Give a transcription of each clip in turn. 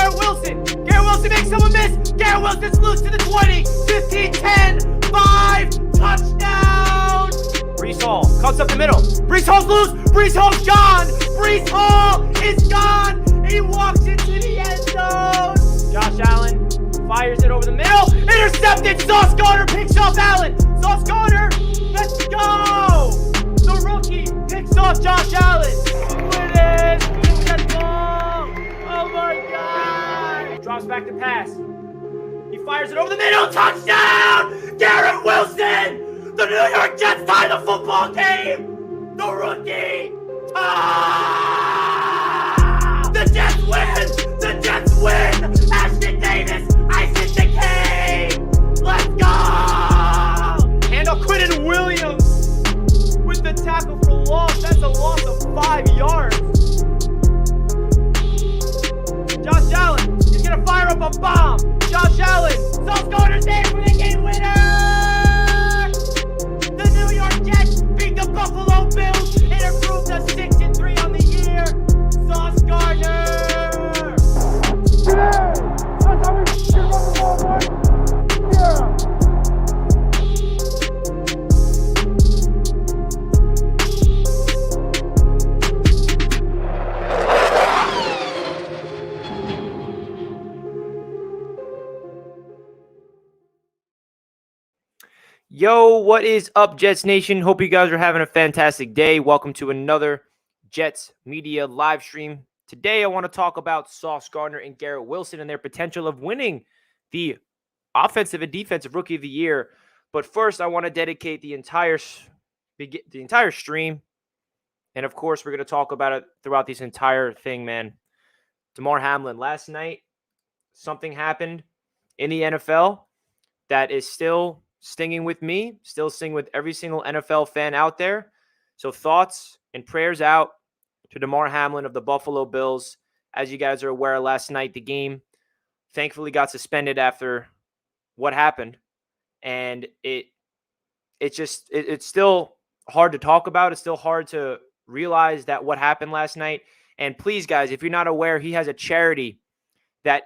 Garrett Wilson. Garrett Wilson makes someone miss. Garrett Wilson's loose to the 20, 15, 10, 5, touchdown. Breece Hall cuts up the middle. Breece Hall's loose. Breece Hall's gone. Breece Hall is gone. He walks into the end zone. Josh Allen fires it over the middle. Intercepted. Sauce Gardner picks off Allen. Sauce Gardner, let's go. The rookie picks off Josh Allen. Win it. Let's go. Oh my God. Drops back to pass. He fires it over the middle. Touchdown. Garrett Wilson. The New York Jets tie the football game. The rookie. The Jets win. The Jets win. Ashton Davis. Ices the game. Let's go. Handoff Quinton Williams with the tackle for loss. That's a loss of 5 yards. Josh Allen is going to fire up a bomb. Josh Allen. Sauce Gardner's there for the game winner. The New York Jets beat the Buffalo Bills and improved to 6-3 on the year. Sauce Gardner. That's how we get on the ball, boy. Yeah. Yo, what is up, Jets Nation? Hope you guys are having a fantastic day. Welcome to another Jets Media live stream. Today, I want to talk about Sauce Gardner and Garrett Wilson and their potential of winning the Offensive and Defensive Rookie of the Year. But first, I want to dedicate the entire stream. And of course, we're going to talk about it throughout this entire thing, man. Damar Hamlin, last night, something happened in the NFL that is still stinging with me, still stinging with every single NFL fan out there. So thoughts and prayers out to Damar Hamlin of the Buffalo Bills. As you guys are aware, last night the game thankfully got suspended after what happened. And it's still hard to talk about. It's still hard to realize that what happened last night. And please, guys, if you're not aware, he has a charity that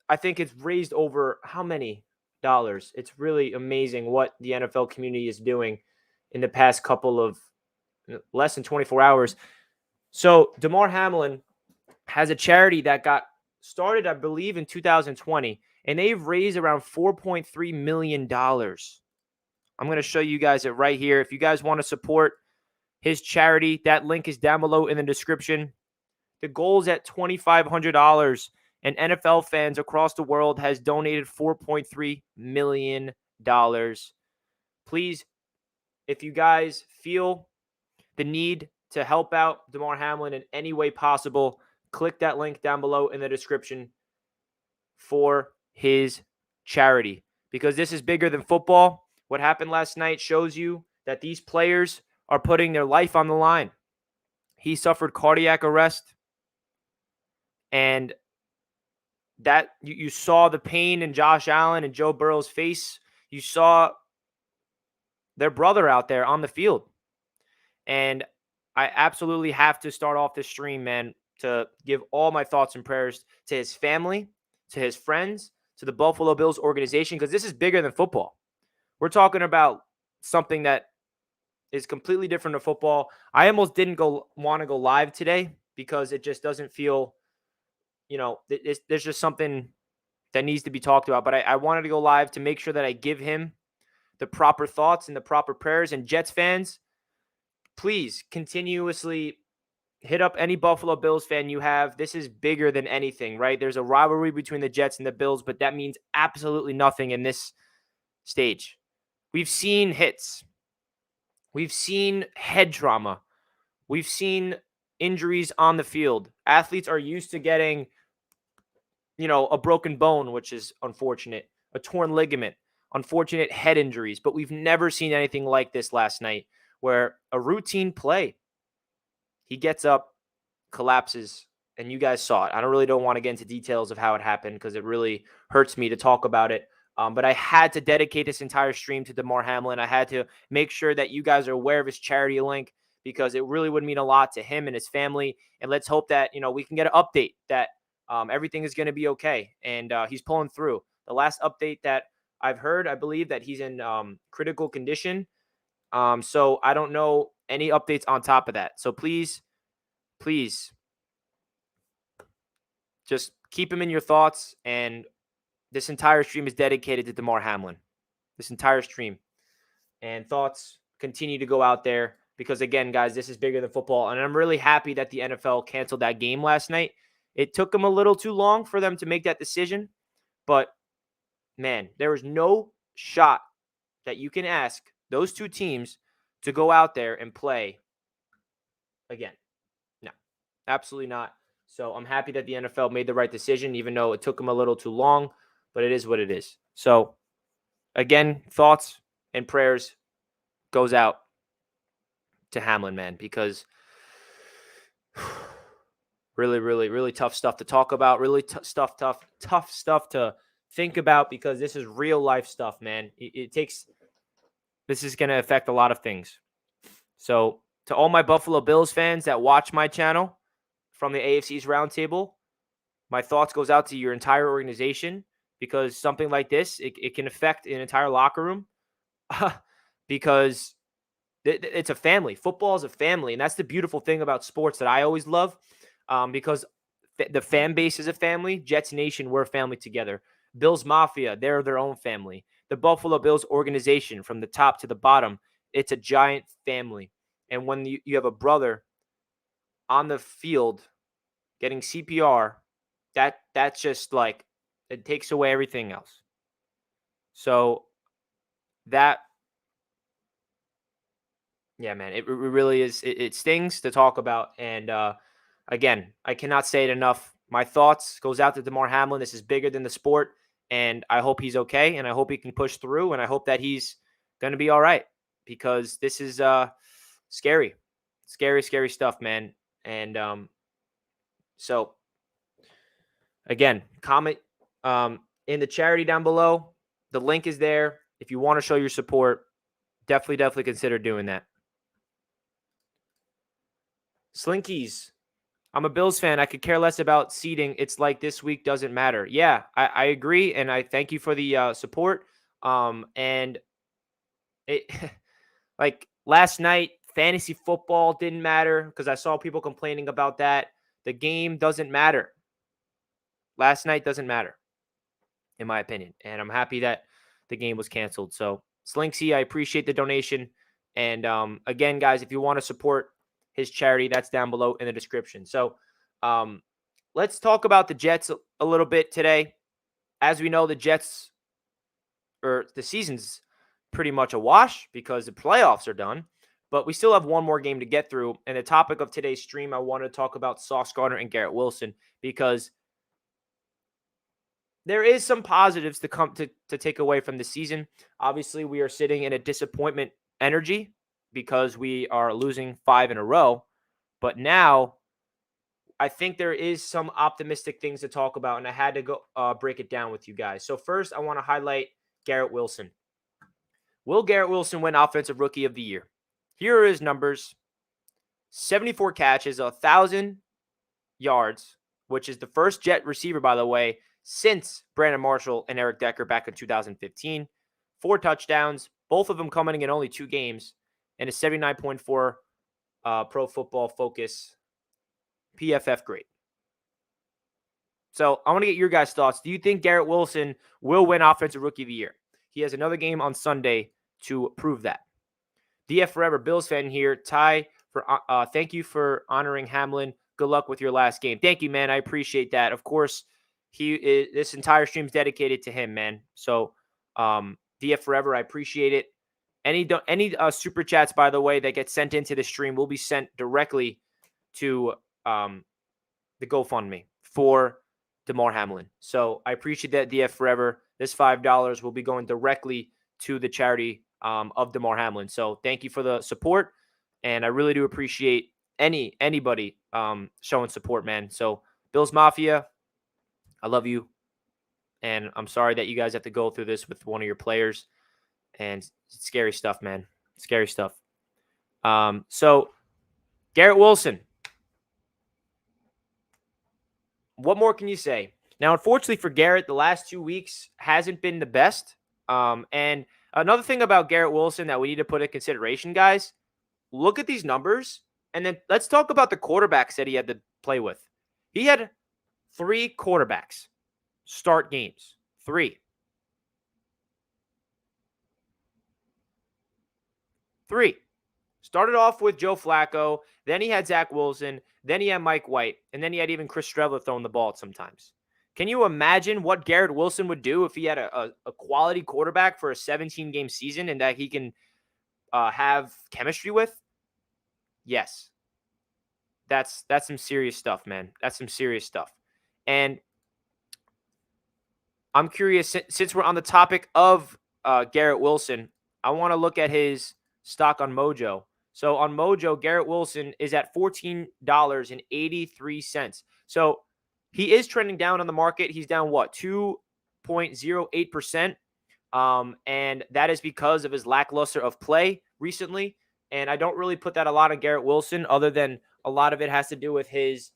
I think it's raised over how many dollars? It's really amazing what the NFL community is doing in the past couple of less than 24 hours. So Damar Hamlin has a charity that got started, I believe, in 2020, and they've raised around $4.3 million. I'm going to show you guys it right here. If you guys want to support his charity, that link is down below in the description. The goal is at $2,500. And NFL fans across the world has donated $4.3 million. Please, if you guys feel the need to help out Damar Hamlin in any way possible, click that link down below in the description for his charity. Because this is bigger than football. What happened last night shows you that these players are putting their life on the line. He suffered cardiac arrest. And that you saw the pain in Josh Allen and Joe Burrow's face. You saw their brother out there on the field. And I absolutely have to start off this stream, man, to give all my thoughts and prayers to his family, to his friends, to the Buffalo Bills organization, because this is bigger than football. We're talking about something that is completely different to football. I almost didn't want to go live today because it just doesn't feel, there's just something that needs to be talked about. But I wanted to go live to make sure that I give him the proper thoughts and the proper prayers. And Jets fans, please continuously hit up any Buffalo Bills fan you have. This is bigger than anything, right? There's a rivalry between the Jets and the Bills, but that means absolutely nothing in this stage. We've seen hits. We've seen head trauma. We've seen injuries on the field. Athletes are used to getting, a broken bone, which is unfortunate, a torn ligament, unfortunate head injuries, but we've never seen anything like this last night where a routine play, he gets up, collapses, and you guys saw it. I don't want to get into details of how it happened because it really hurts me to talk about it. But I had to dedicate this entire stream to Damar Hamlin. I had to make sure that you guys are aware of his charity link because it really would mean a lot to him and his family. And let's hope that, we can get an update that everything is going to be okay. And he's pulling through. The last update that I've heard, I believe that he's in critical condition. So I don't know any updates on top of that. So please just keep him in your thoughts. And this entire stream is dedicated to Damar Hamlin. This entire stream. And thoughts continue to go out there because, again, guys, this is bigger than football. And I'm really happy that the NFL canceled that game last night. It took them a little too long for them to make that decision. But, man, there was no shot that you can ask those two teams to go out there and play again. No, absolutely not. So I'm happy that the NFL made the right decision, even though it took them a little too long. But it is what it is. So, again, thoughts and prayers goes out to Hamlin, man, because really, really, really tough stuff to talk about. Really tough stuff to think about because this is real life stuff, man. This is going to affect a lot of things. So to all my Buffalo Bills fans that watch my channel from the AFC's roundtable, my thoughts goes out to your entire organization because something like this, it can affect an entire locker room because it's a family. Football is a family, and that's the beautiful thing about sports that I always love because the fan base is a family. Jets Nation, we're a family together. Bills Mafia, they're their own family. The Buffalo Bills organization from the top to the bottom, it's a giant family. And when you have a brother on the field getting CPR, that's just like, it takes away everything else. So that, yeah, man, it really is. It stings to talk about. And again, I cannot say it enough. My thoughts goes out to Damar Hamlin. This is bigger than the sport. And I hope he's okay. And I hope he can push through. And I hope that he's going to be all right because this is scary. Scary stuff, man. And so, again, comment in the charity down below. The link is there. If you want to show your support, definitely consider doing that. Slinkies. I'm a Bills fan. I could care less about seeding. It's like this week doesn't matter. Yeah, I agree, and I thank you for the support. And it like last night, fantasy football didn't matter because I saw people complaining about that. The game doesn't matter. Last night doesn't matter, in my opinion. And I'm happy that the game was canceled. So, Slinksy, I appreciate the donation. And again, guys, if you want to support his charity, that's down below in the description. So let's talk about the Jets a little bit today. As we know, the Jets, or the season's pretty much a wash because the playoffs are done. But we still have one more game to get through. And the topic of today's stream, I want to talk about Sauce Gardner and Garrett Wilson because there is some positives to come to take away from the season. Obviously, we are sitting in a disappointment energy because we are losing 5 in a row. But now I think there is some optimistic things to talk about, and I had to go break it down with you guys. So first, I want to highlight Garrett Wilson. Will Garrett Wilson win Offensive Rookie of the Year? Here are his numbers. 74 catches, 1,000 yards, which is the first Jet receiver, by the way, since Brandon Marshall and Eric Decker back in 2015. 4 touchdowns, both of them coming in only 2 games, and a 79.4 Pro Football Focus PFF grade. So I want to get your guys' thoughts. Do you think Garrett Wilson will win Offensive Rookie of the Year? He has another game on Sunday to prove that. DF Forever Bills fan here. Ty, thank you for honoring Hamlin. Good luck with your last game. Thank you, man. I appreciate that. Of course, this entire stream is dedicated to him, man. So DF Forever, I appreciate it. Any super chats, by the way, that get sent into the stream will be sent directly to the GoFundMe for Damar Hamlin. So I appreciate that, DF Forever. This $5 will be going directly to the charity of Damar Hamlin. So thank you for the support, and I really do appreciate anybody showing support, man. So Bills Mafia, I love you, and I'm sorry that you guys have to go through this with one of your players, and it's scary stuff, man. Scary stuff. So Garrett Wilson. what more can you say? Now, unfortunately for Garrett, the last 2 weeks hasn't been the best. And another thing about Garrett Wilson that we need to put in consideration, guys, look at these numbers, and then let's talk about the quarterbacks that he had to play with. He had 3 quarterbacks start games. 3. Started off with Joe Flacco, then he had Zach Wilson, then he had Mike White, and then he had even Chris Streveler throwing the ball sometimes. Can you imagine what Garrett Wilson would do if he had a quality quarterback for a 17-game season and that he can have chemistry with? Yes. That's some serious stuff, man. That's some serious stuff. And I'm curious, since we're on the topic of Garrett Wilson, I want to look at his stock on Mojo. So on Mojo, Garrett Wilson is at $14.83. So he is trending down on the market. He's down, 2.08%. And that is because of his lackluster of play recently. And I don't really put that a lot on Garrett Wilson, other than a lot of it has to do with his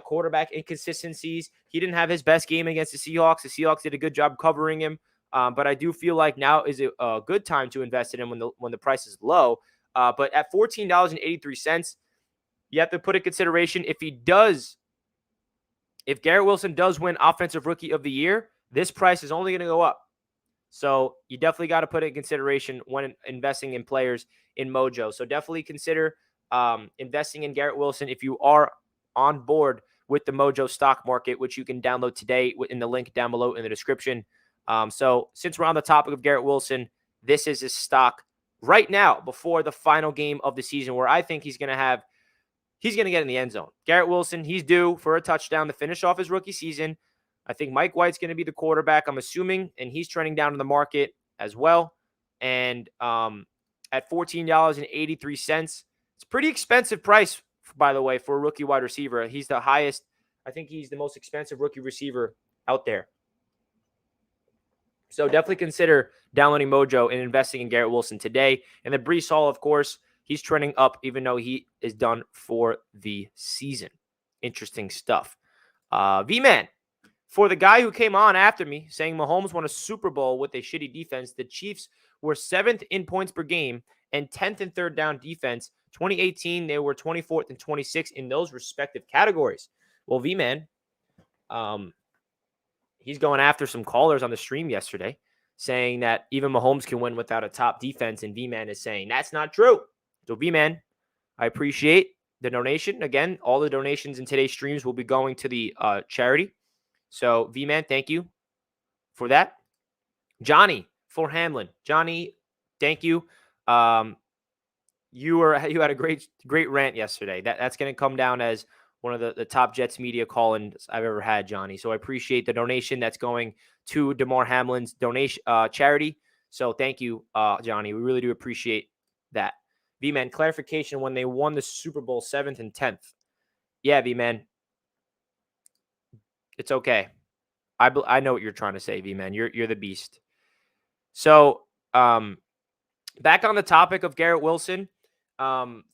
quarterback inconsistencies. He didn't have his best game against the Seahawks. The Seahawks did a good job covering him. But I do feel like now is a good time to invest in him when the price is low. But at $14.83, you have to put in consideration if Garrett Wilson does win Offensive Rookie of the Year, this price is only going to go up. So you definitely got to put it in consideration when investing in players in Mojo. So definitely consider investing in Garrett Wilson if you are on board with the Mojo stock market, which you can download today in the link down below in the description. So since we're on the topic of Garrett Wilson, this is his stock right now before the final game of the season, where I think he's going to get in the end zone. Garrett Wilson, he's due for a touchdown to finish off his rookie season. I think Mike White's going to be the quarterback, I'm assuming, and he's trending down in the market as well. And at $14.83, it's a pretty expensive price, by the way, for a rookie wide receiver. He's the highest. I think he's the most expensive rookie receiver out there. So definitely consider downloading Mojo and investing in Garrett Wilson today. And then Breece Hall, of course, he's trending up even though he is done for the season. Interesting stuff. V-Man, for the guy who came on after me saying Mahomes won a Super Bowl with a shitty defense, the Chiefs were 7th in points per game and 10th in third down defense. 2018, they were 24th and 26th in those respective categories. Well, V-Man, he's going after some callers on the stream yesterday saying that even Mahomes can win without a top defense, and V-Man is saying that's not true. So V-Man, I appreciate the donation. Again, all the donations in today's streams will be going to the charity. So V-Man, thank you for that. Johnny for Hamlin. Johnny, thank you. You had a great rant yesterday. That's going to come down as one of the top Jets media call-ins I've ever had, Johnny. So I appreciate the donation that's going to Damar Hamlin's donation charity. So thank you, Johnny. We really do appreciate that. V-Man, clarification, when they won the Super Bowl 7th and 10th. Yeah, V-Man. It's okay. I know what you're trying to say, V-Man. You're the beast. So back on the topic of Garrett Wilson.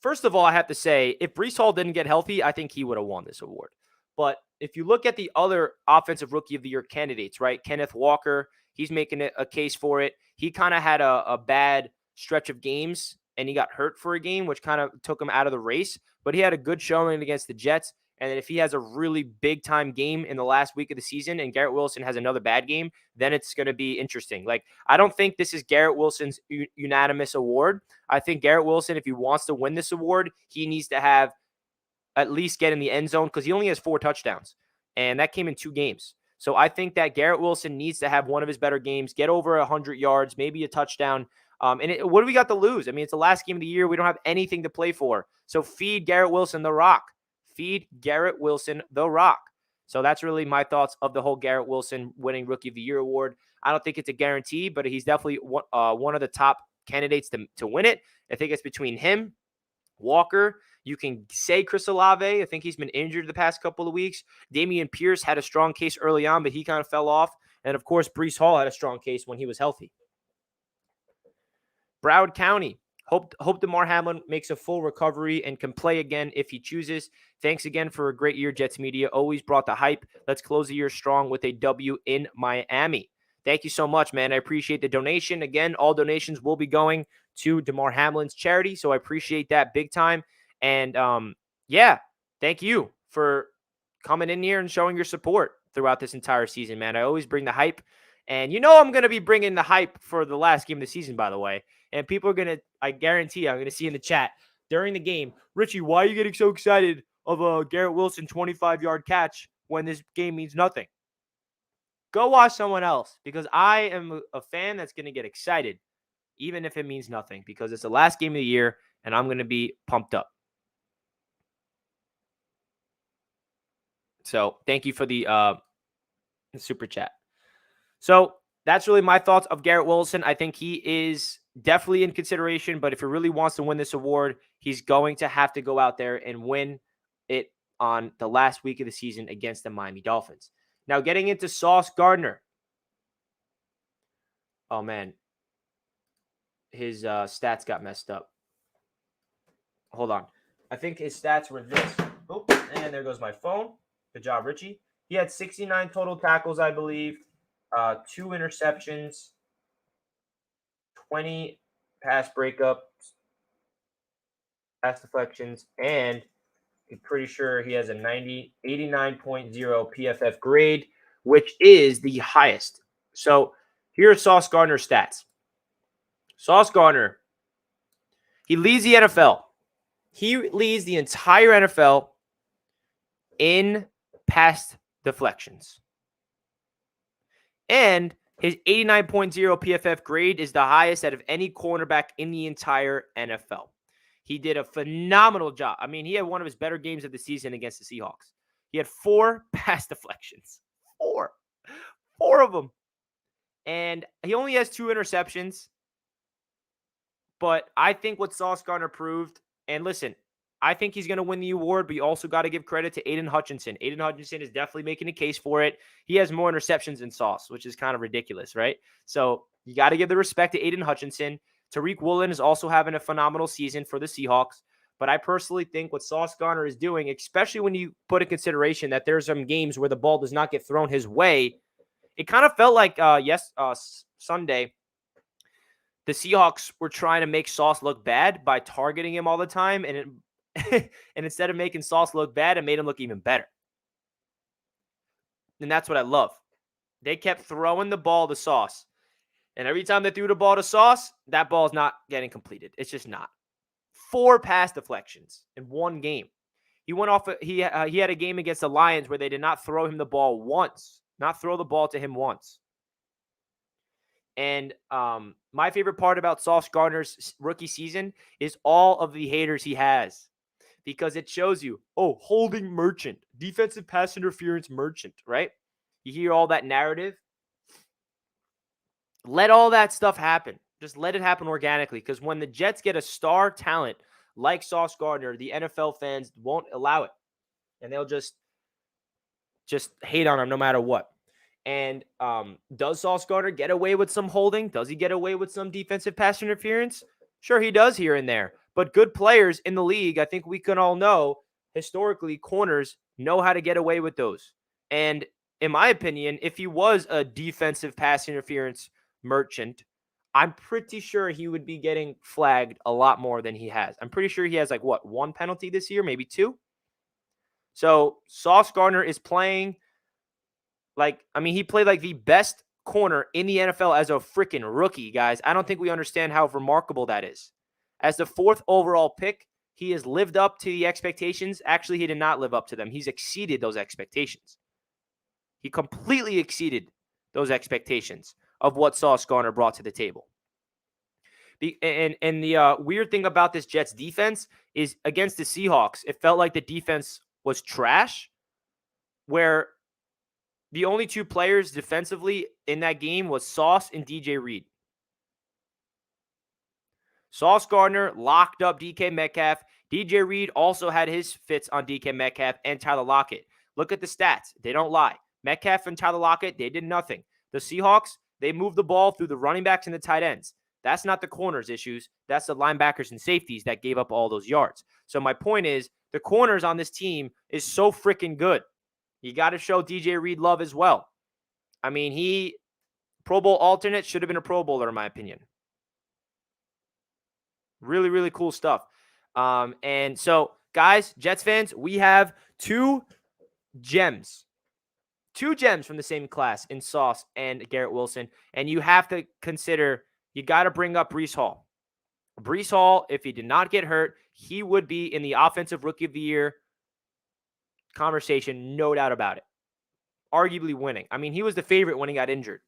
First of all, I have to say, if Breece Hall didn't get healthy, I think he would have won this award. But if you look at the other Offensive Rookie of the Year candidates, right? Kenneth Walker, he's making a case for it. He kind of had a bad stretch of games, and he got hurt for a game, which kind of took him out of the race. But he had a good showing against the Jets. And if he has a really big-time game in the last week of the season and Garrett Wilson has another bad game, then it's going to be interesting. Like, I don't think this is Garrett Wilson's unanimous award. I think Garrett Wilson, if he wants to win this award, he needs to have at least get in the end zone because he only has 4 touchdowns, and that came in 2 games. So I think that Garrett Wilson needs to have one of his better games, get over 100 yards, maybe a touchdown. What do we got to lose? I mean, it's the last game of the year. We don't have anything to play for. So feed Garrett Wilson the rock. Feed Garrett Wilson the rock. So that's really my thoughts of the whole Garrett Wilson winning Rookie of the Year award. I don't think it's a guarantee, but he's definitely one of the top candidates to win it. I think it's between him, Walker. You can say Chris Olave. I think he's been injured the past couple of weeks. Dameon Pierce had a strong case early on, but he kind of fell off. And, of course, Breece Hall had a strong case when he was healthy. Broward County. Hope Damar Hamlin makes a full recovery and can play again if he chooses. Thanks again for a great year, Jets media. Always brought the hype. Let's close the year strong with a W in Miami. Thank you so much, man. I appreciate the donation. Again, all donations will be going to Damar Hamlin's charity, so I appreciate that big time. And yeah, thank you for coming in here and showing your support throughout this entire season, man. I always bring the hype. And I'm going to be bringing the hype for the last game of the season, by the way. And people are going to, I guarantee I'm going to see in the chat during the game, Richie, why are you getting so excited of a Garrett Wilson 25-yard catch when this game means nothing? Go watch someone else, because I am a fan that's going to get excited, even if it means nothing, because it's the last game of the year, and I'm going to be pumped up. So thank you for the super chat. So that's really my thoughts of Garrett Wilson. I think he is definitely in consideration, but if he really wants to win this award, he's going to have to go out there and win it on the last week of the season against the Miami Dolphins. Now, getting into Sauce Gardner. Oh, man. His stats got messed up. Hold on. I think his stats were this. Oh, and there goes my phone. Good job, Richie. He had 69 total tackles, I believe. 2 interceptions, 20 pass breakups, pass deflections, and I'm pretty sure he has a 89.0 PFF grade, which is the highest. So here are Sauce Gardner's stats. Sauce Gardner, he leads the NFL. He leads the entire NFL in pass deflections. And his 89.0 PFF grade is the highest out of any cornerback in the entire NFL. He did a phenomenal job. I mean, he had one of his better games of the season against the Seahawks. He had 4 pass deflections. 4 of them. And he only has 2 interceptions. But I think what Sauce Gardner proved, and listen, I think he's going to win the award, but you also got to give credit to Aiden Hutchinson. Aiden Hutchinson is definitely making a case for it. He has more interceptions than Sauce, which is kind of ridiculous, right? So you got to give the respect to Aiden Hutchinson. Tariq Woolen is also having a phenomenal season for the Seahawks. But I personally think what Sauce Gardner is doing, especially when you put in consideration that there's some games where the ball does not get thrown his way, it kind of felt like Sunday, the Seahawks were trying to make Sauce look bad by targeting him all the time, and and instead of making Sauce look bad, it made him look even better. And that's what I love. They kept throwing the ball to Sauce. And every time they threw the ball to Sauce, that ball is not getting completed. It's just not. 4 pass deflections in one game. He went off. He had a game against the Lions where they did not throw him the ball once. Not throw the ball to him once. And my favorite part about Sauce Gardner's rookie season is all of the haters he has. Because it shows you, holding merchant, defensive pass interference merchant, right? You hear all that narrative. Let all that stuff happen. Just let it happen organically. Because when the Jets get a star talent like Sauce Gardner, the NFL fans won't allow it. And they'll just hate on him no matter what. And does Sauce Gardner get away with some holding? Does he get away with some defensive pass interference? Sure, he does here and there. But good players in the league, I think we can all know, historically, corners know how to get away with those. And in my opinion, if he was a defensive pass interference merchant, I'm pretty sure he would be getting flagged a lot more than he has. I'm pretty sure he has 1 penalty this year, maybe 2. So Sauce Gardner is playing he played like the best corner in the NFL as a freaking rookie, guys. I don't think we understand how remarkable that is. As the 4th overall pick, he has lived up to the expectations. Actually, he did not live up to them. He's exceeded those expectations. He completely exceeded those expectations of what Sauce Gardner brought to the table. And the weird thing about this Jets defense is against the Seahawks, it felt like the defense was trash, where the only 2 players defensively in that game was Sauce and DJ Reed. Sauce Gardner locked up DK Metcalf. DJ Reed also had his fits on DK Metcalf and Tyler Lockett. Look at the stats. They don't lie. Metcalf and Tyler Lockett, they did nothing. The Seahawks, they moved the ball through the running backs and the tight ends. That's not the corners' issues. That's the linebackers and safeties that gave up all those yards. So my point is, the corners on this team is so freaking good. You got to show DJ Reed love as well. I mean, he Pro Bowl alternate, should have been a Pro Bowler in my opinion. Really, really cool stuff. And so, guys, Jets fans, we have two gems from the same class in Sauce and Garrett Wilson. And you have to consider, you got to bring up Breece Hall. Breece Hall, if he did not get hurt, he would be in the Offensive Rookie of the Year conversation, no doubt about it. Arguably winning. I mean, he was the favorite when he got injured.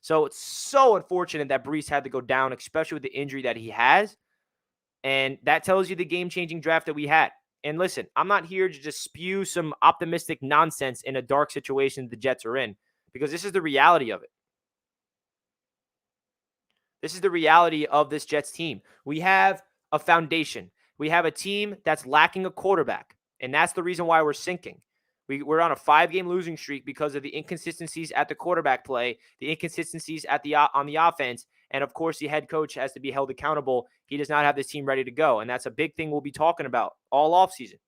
So it's so unfortunate that Breece had to go down, especially with the injury that he has. And that tells you the game-changing draft that we had. And listen, I'm not here to just spew some optimistic nonsense in a dark situation the Jets are in, because this is the reality of it. This is the reality of this Jets team. We have a foundation. We have a team that's lacking a quarterback, and that's the reason why we're sinking. We're on a 5-game losing streak because of the inconsistencies at the quarterback play, the inconsistencies on the offense, and of course the head coach has to be held accountable. He does not have this team ready to go, and that's a big thing we'll be talking about all offseason.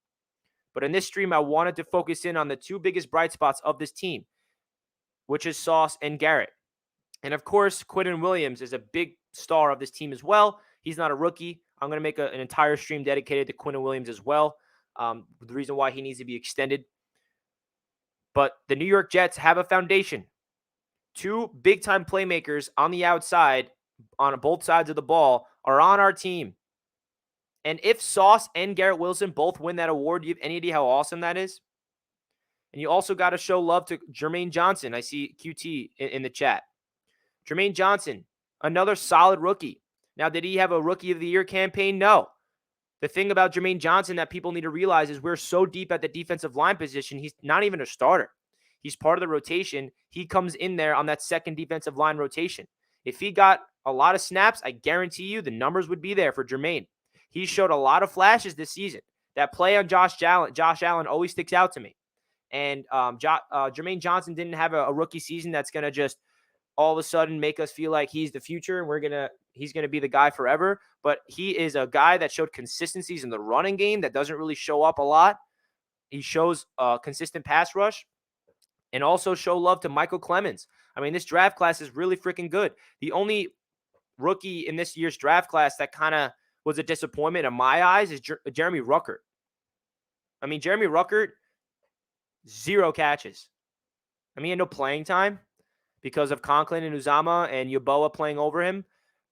But in this stream, I wanted to focus in on the two biggest bright spots of this team, which is Sauce and Garrett. And of course, Quinnen Williams is a big star of this team as well. He's not a rookie. I'm going to make an entire stream dedicated to Quinnen Williams as well. The reason why he needs to be extended. But the New York Jets have a foundation. Two big-time playmakers on the outside, on both sides of the ball, are on our team. And if Sauce and Garrett Wilson both win that award, do you have any idea how awesome that is? And you also got to show love to Jermaine Johnson. I see QT in the chat. Jermaine Johnson, another solid rookie. Now, did he have a Rookie of the Year campaign? No. The thing about Jermaine Johnson that people need to realize is we're so deep at the defensive line position, he's not even a starter. He's part of the rotation. He comes in there on that second defensive line rotation. If he got a lot of snaps, I guarantee you the numbers would be there for Jermaine. He showed a lot of flashes this season. That play on Josh Allen always sticks out to me. And Jermaine Johnson didn't have a rookie season that's going to just all of a sudden make us feel like he's the future and he's going to be the guy forever. But he is a guy that showed consistencies in the running game that doesn't really show up a lot. He shows a consistent pass rush and also show love to Michael Clemens. I mean, this draft class is really freaking good. The only rookie in this year's draft class that kind of was a disappointment in my eyes is Jeremy Ruckert. I mean, Jeremy Ruckert, 0 catches. I mean, he had no playing time because of Conklin and Uzama and Yeboah playing over him.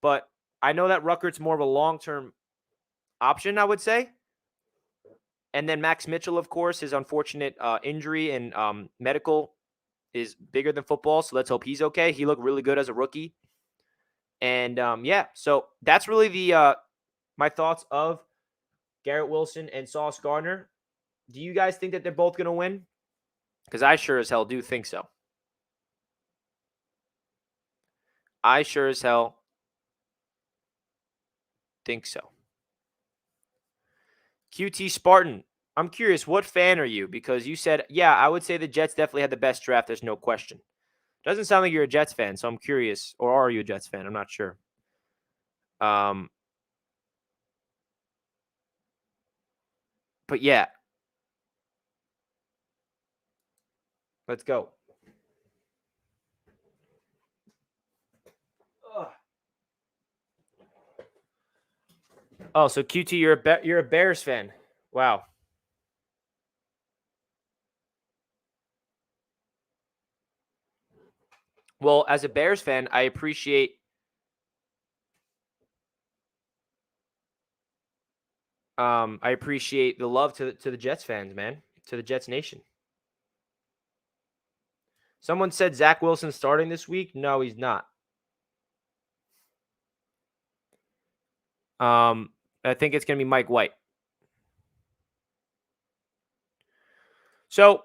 But I know that Ruckert's more of a long-term option, I would say. And then Max Mitchell, of course, his unfortunate injury and medical is bigger than football, so let's hope he's okay. He looked really good as a rookie. And, yeah, so that's really the my thoughts of Garrett Wilson and Sauce Gardner. Do you guys think that they're both going to win? Because I sure as hell do think so. I sure as hell think so. QT Spartan, I'm curious, what fan are you? Because you said, yeah, I would say the Jets definitely had the best draft. There's no question. Doesn't sound like you're a Jets fan, so I'm curious. Or are you a Jets fan? I'm not sure. But yeah. Let's go. Ugh. Oh, so QT, you're a Bears fan. Wow. Well, as a Bears fan, I appreciate the love to the Jets fans, man, to the Jets Nation. Someone said Zach Wilson starting this week. No, he's not. I think it's going to be Mike White. So,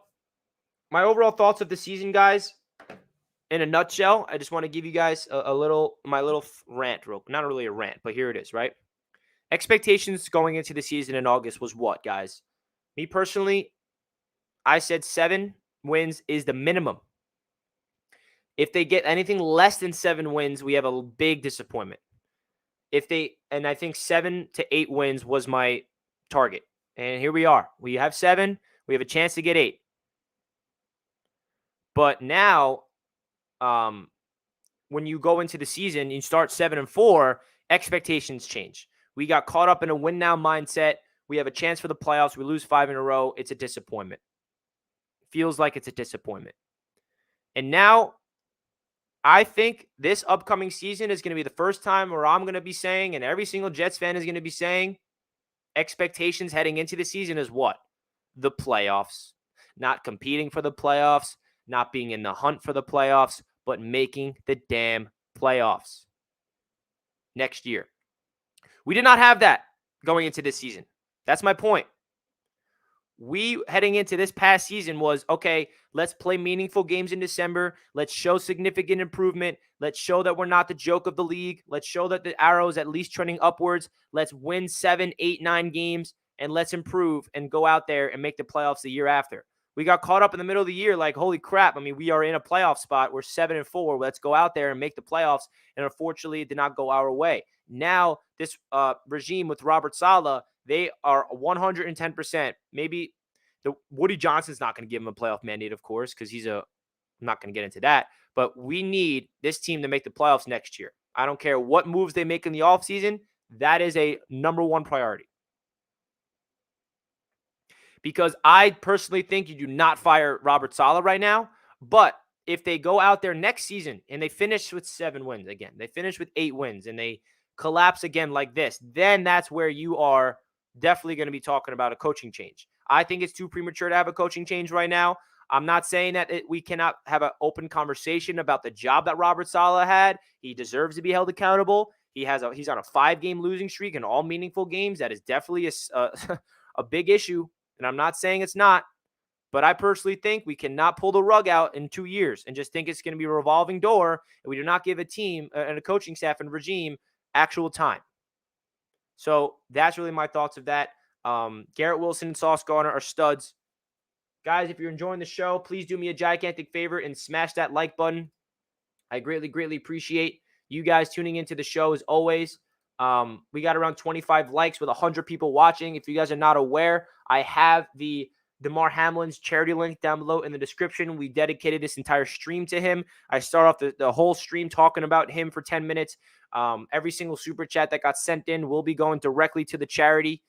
my overall thoughts of the season, guys, in a nutshell, I just want to give you guys my little rant. Not really a rant, but here it is, right? Expectations going into the season in August was what, guys? Me personally, I said 7 wins is the minimum. If they get anything less than 7 wins, we have a big disappointment. And I think 7 to 8 wins was my target. And here we are. We have 7. We have a chance to get 8. But now, when you go into the season, you start 7-4, expectations change. We got caught up in a win now mindset. We have a chance for the playoffs. We lose 5 in a row. It's a disappointment. Feels like it's a disappointment. And now I think this upcoming season is going to be the first time where I'm going to be saying, and every single Jets fan is going to be saying, expectations heading into the season is what? The playoffs. Not competing for the playoffs, not being in the hunt for the playoffs, but making the damn playoffs next year. We did not have that going into this season. That's my point. We, heading into this past season, was, okay, let's play meaningful games in December. Let's show significant improvement. Let's show that we're not the joke of the league. Let's show that the arrow is at least trending upwards. Let's win 7, 8, 9 games, and let's improve and go out there and make the playoffs the year after. We got caught up in the middle of the year like, holy crap. I mean, we are in a playoff spot. We're 7-4. Let's go out there and make the playoffs. And unfortunately, it did not go our way. Now, this regime with Robert Saleh, they are 110%. Maybe Woody Johnson's not going to give him a playoff mandate, of course, because I'm not going to get into that. But we need this team to make the playoffs next year. I don't care what moves they make in the offseason. That is a number one priority. Because I personally think you do not fire Robert Saleh right now. But if they go out there next season and they finish with 7 wins again, they finish with 8 wins, and they collapse again like this, then that's where you are definitely going to be talking about a coaching change. I think it's too premature to have a coaching change right now. I'm not saying that we cannot have an open conversation about the job that Robert Saleh had. He deserves to be held accountable. He's on a 5-game losing streak in all meaningful games. That is definitely a big issue, and I'm not saying it's not. But I personally think we cannot pull the rug out in 2 years and just think it's going to be a revolving door, and we do not give a team and a coaching staff and regime actual time. So that's really my thoughts of that. Garrett Wilson and Sauce Gardner are studs. Guys, if you're enjoying the show, please do me a gigantic favor and smash that like button. I greatly, greatly appreciate you guys tuning into the show as always. We got around 25 likes with 100 people watching. If you guys are not aware, I have the Damar Hamlin's charity link down below in the description. We dedicated this entire stream to him. I start off the whole stream talking about him for 10 minutes. Every single super chat that got sent in will be going directly to the charity.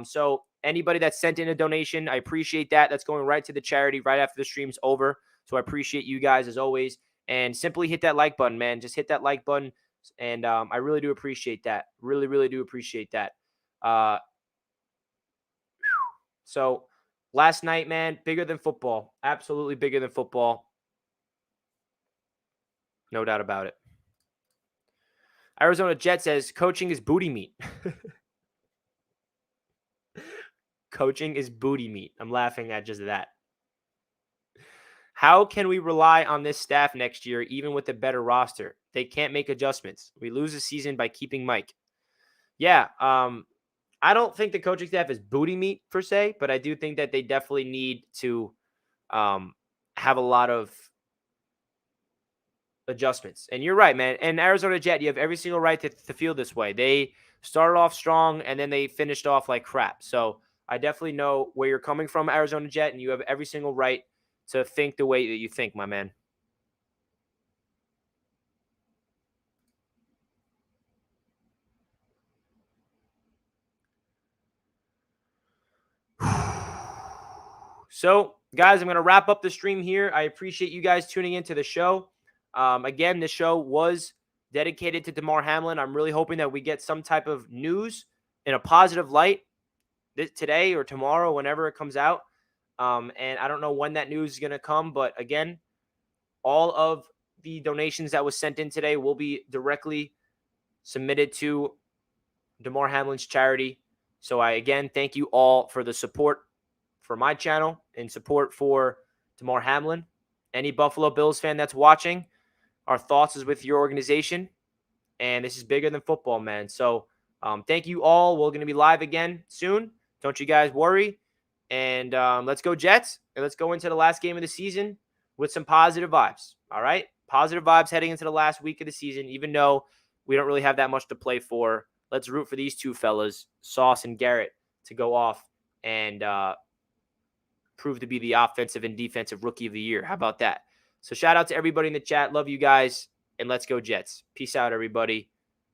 So anybody that sent in a donation, I appreciate that. That's going right to the charity right after the stream's over. So I appreciate you guys as always. And simply hit that like button, man. Just hit that like button. And I really do appreciate that. Really, really do appreciate that. So last night, man, bigger than football. Absolutely bigger than football. No doubt about it. Arizona Jet says coaching is booty meat. Coaching is booty meat. I'm laughing at just that. How can we rely on this staff next year, even with a better roster? They can't make adjustments. We lose the season by keeping Mike. Yeah, I don't think the coaching staff is booty meat per se, but I do think that they definitely need to have a lot of adjustments. And you're right, man. And Arizona Jet, you have every single right to feel this way. They started off strong, and then they finished off like crap. So I definitely know where you're coming from, Arizona Jet, and you have every single right to think the way that you think, my man. So, guys, I'm going to wrap up the stream here. I appreciate you guys tuning into the show. Again, this show was dedicated to Damar Hamlin. I'm really hoping that we get some type of news in a positive light today or tomorrow, whenever it comes out. And I don't know when that news is going to come. But, again, all of the donations that was sent in today will be directly submitted to Damar Hamlin's charity. So, I, again, thank you all for the support for my channel and support for Damar Hamlin. Any Buffalo Bills fan that's watching, our thoughts is with your organization. And this is bigger than football, man. So thank you all. We're going to be live again soon. Don't you guys worry. And let's go Jets. And let's go into the last game of the season with some positive vibes. All right? Positive vibes heading into the last week of the season, even though We don't really have that much to play for. Let's root for these two fellas, Sauce and Garrett, to go off and prove to be the offensive and defensive rookie of the year. How about that? So shout out to everybody in the chat. Love you guys, and let's go Jets. Peace out, everybody.